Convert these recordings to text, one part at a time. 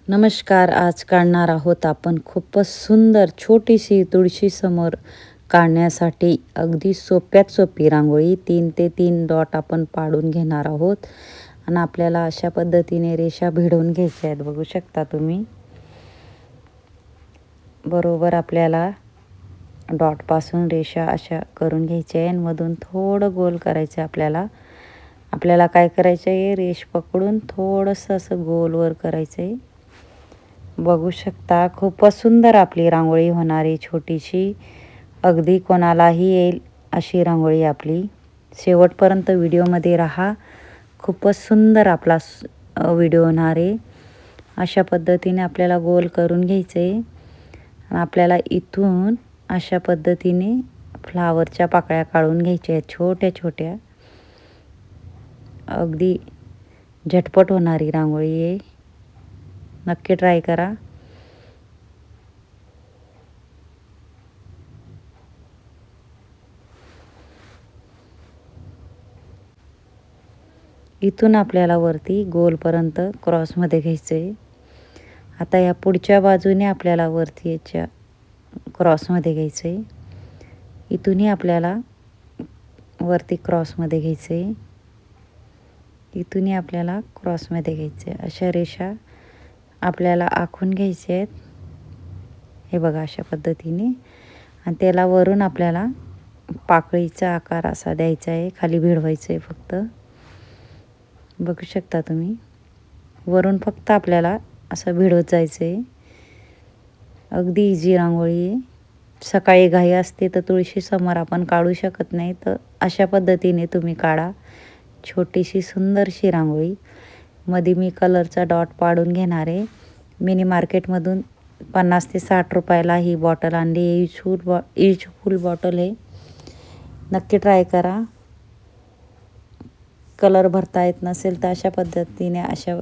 नमस्कार. आज काढणार आहोत आपण खूपच सुंदर छोटीशी तुळशीसमोर काढण्यासाठी अगदी सोप्यात सोपी रांगोळी. 3 ते 3 डॉट आपण पाडून घेणार आहोत आणि आपल्याला अशा पद्धतीने रेषा भिडवून घ्यायच्या आहेत. बघू शकता तुम्ही. बरोबर आपल्याला डॉटपासून रेषा अशा करून घ्यायच्या आहे आणि मधून थोडं गोल करायचं आपल्याला. आपल्याला काय करायचं आहे, रेष पकडून थोडंसं असं गोलवर करायचं आहे. बघू शकता खूपच सुंदर आपली रांगोळी होणारी छोटीशी. अगदी कोणालाही येईल अशी रांगोळी आपली. शेवटपर्यंत व्हिडिओमध्ये राहा. खूपच सुंदर आपला व्हिडिओ होणार आहे. अशा पद्धतीने आपल्याला गोल करून घ्यायचं आहे. आपल्याला इथून अशा पद्धतीने फ्लावरच्या पाकळ्या काढून घ्यायच्या आहेत छोट्या छोट्या. अगदी झटपट होणारी रांगोळी आहे. नक्की ट्राय करा. इथून आपल्याला वरती गोलपर्यंत क्रॉसमध्ये घ्यायचं आहे. आता या पुढच्या बाजूने आपल्याला वरती याच्या क्रॉसमध्ये घ्यायचं आहे. इथूनही आपल्याला वरती क्रॉसमध्ये घ्यायचं आहे. इथूनही आपल्याला क्रॉसमध्ये घ्यायचं आहे. अशा रेषा आपल्याला आखून घ्यायच्या आहेत. हे बघा अशा पद्धतीने. आणि त्याला वरून आपल्याला पाकळीचा आकार असा द्यायचा आहे. खाली भिडवायचं आहे फक्त. बघू शकता तुम्ही. वरून फक्त आपल्याला असं भिडवत जायचं आहे. अगदी इझी रांगोळी आहे. सकाळी घाई असते तर तुळशीसमोर आपण काढू शकत नाही, तर अशा पद्धतीने तुम्ही काढा छोटीशी सुंदरशी रांगोळी. मध्ये मी कलरचा डॉट पाडून घेणार आहे. मिनी मार्केटमधून 50 ते 60 रुपयाला ही बॉटल आणली आहे. यूजफुल बॉटल आहे. नक्की ट्राय करा. कलर भरता येत नसेल तर अशा पद्धतीने अशा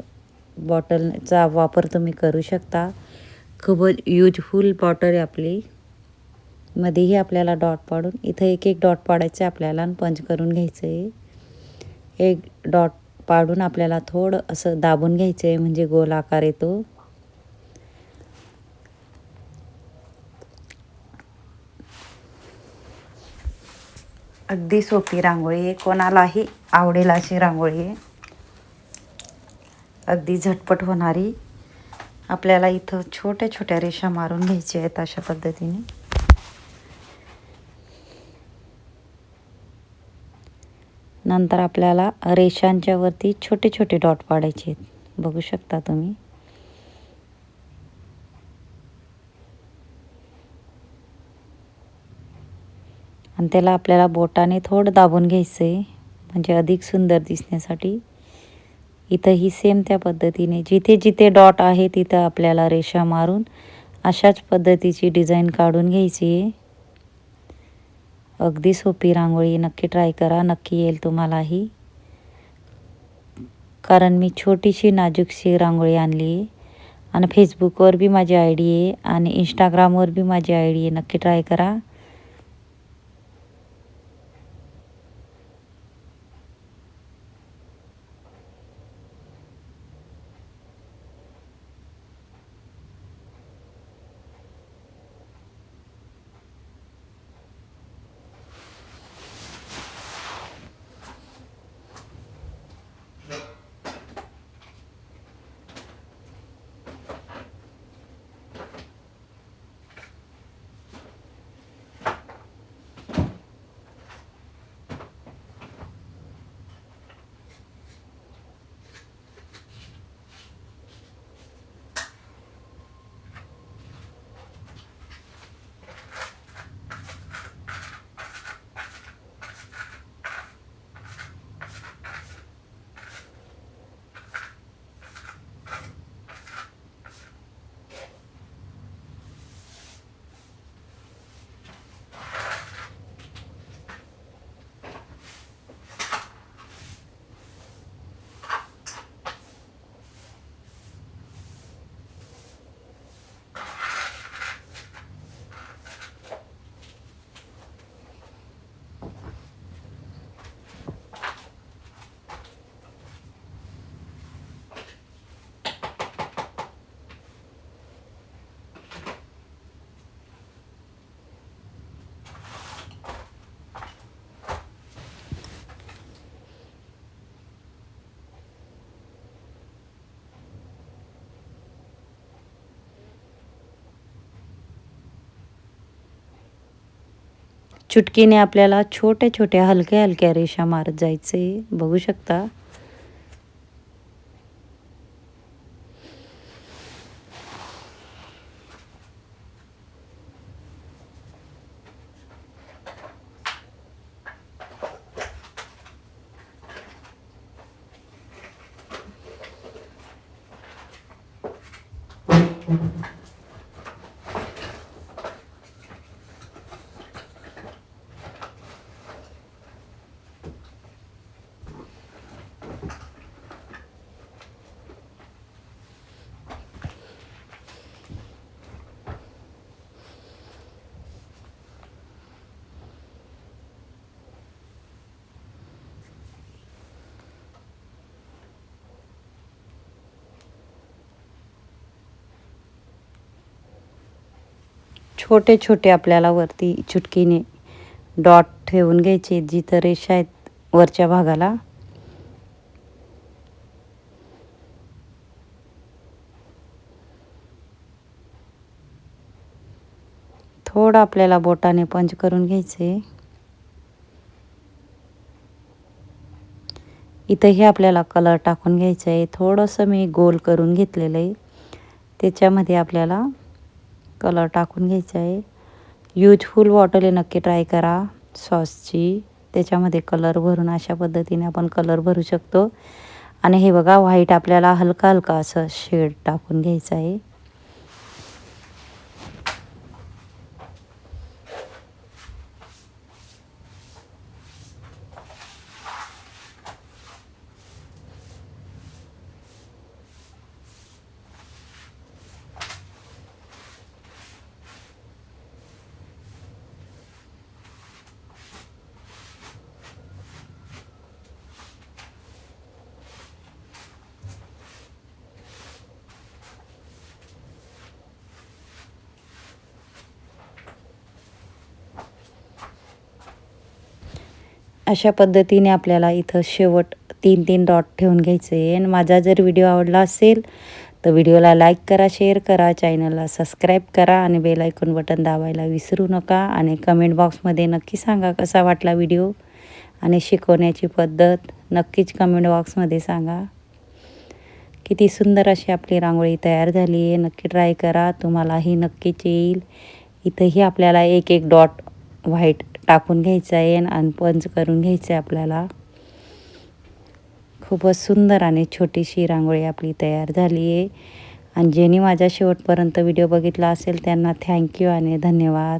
बॉटलचा वापर तुम्ही करू शकता. खूपच यूजफुल बॉटल आहे आपली. मध्येही आपल्याला डॉट पाडून इथं एक एक डॉट पाडायचे आपल्याला आणि पंच करून घ्यायचं आहे. एक डॉट पाडून आपल्याला थोडं असं दाबून घ्यायचं आहे म्हणजे गोल आकार येतो. अगदी सोपी रांगोळी आहे. कोणालाही आवडेल अशी रांगोळी आहे. अगदी झटपट होणारी. आपल्याला इथं छोट्या छोट्या रेषा मारून घ्यायच्या आहेत अशा पद्धतीने. नंतर आपल्याला रेषांच्या वरती छोटे छोटे डॉट पाडायचे आहेत. बघू शकता तुम्ही. आणि त्याला आपल्याला बोटाने थोडं दाबून घ्यायचं आहे म्हणजे अधिक सुंदर दिसण्यासाठी. इथंही सेम त्या पद्धतीने जिथे जिथे डॉट आहे तिथं आपल्याला रेषा मारून अशाच पद्धतीची डिझाईन काढून घ्यायची आहे. अगदी सोपी रांगोळी. नक्की ट्राय करा. नक्की येईल तुम्हालाही. कारण मी छोटीशी नाजूकशी रांगोळी आणली आहे आणि फेसबुकवर बी माझी ID आहे आणि इंस्टाग्रामवर बी माझी ID आहे. नक्की ट्राय करा. चुटकीने आपल्याला छोट्या छोट्या हलक्या हलक्या रेषा मारत जायचे, बघू शकता. छोटे छोटे आपल्याला वरती चुटकीने डॉट ठेवून घ्यायचे, जिथं रेषा आहेत वरच्या भागाला. थोडं आपल्याला बोटाने पंच करून घ्यायचे. इथंही आपल्याला कलर टाकून घ्यायचा आहे. थोडंसं मी गोल करून घेतलेलं आहे, त्याच्यामध्ये आपल्याला कलर टाकून घ्यायचा आहे. यूजफुल बॉटल आहे, नक्की ट्राय करा सॉसची. त्याच्यामध्ये कलर भरून अशा पद्धतीने आपण कलर भरू शकतो. आणि हे बघा, व्हाईट आपल्याला हलका हलका असं शेड टाकून घ्यायचं आहे. अशा पद्धतीने आपल्याला इथं शेवट 3-3 डॉट ठेवून घ्यायचे आहे. आणि माझा जर व्हिडिओ आवडला असेल तर व्हिडिओला लाईक करा, शेअर करा, चॅनलला सबस्क्राईब करा आणि बेल आयकॉन बटन दाबायला विसरू नका. आणि कमेंट बॉक्समध्ये नक्की सांगा कसा वाटला व्हिडिओ आणि शिकवण्याची पद्धत. नक्कीच कमेंट बॉक्समध्ये सांगा. किती सुंदर अशी आपली रांगोळी तयार झाली आहे. नक्की ट्राय करा, तुम्हालाही नक्कीच येईल. इथंही आपल्याला एक एक डॉट व्हाईट टाकून घ्यायचं आहे आणि पंच करून घ्यायचं आहे आपल्याला. खूपच सुंदर आणि छोटीशी रांगोळी आपली तयार झाली आहे. आणि ज्यांनी माझ्या शेवटपर्यंत व्हिडिओ बघितला असेल त्यांना थँक्यू आणि धन्यवाद.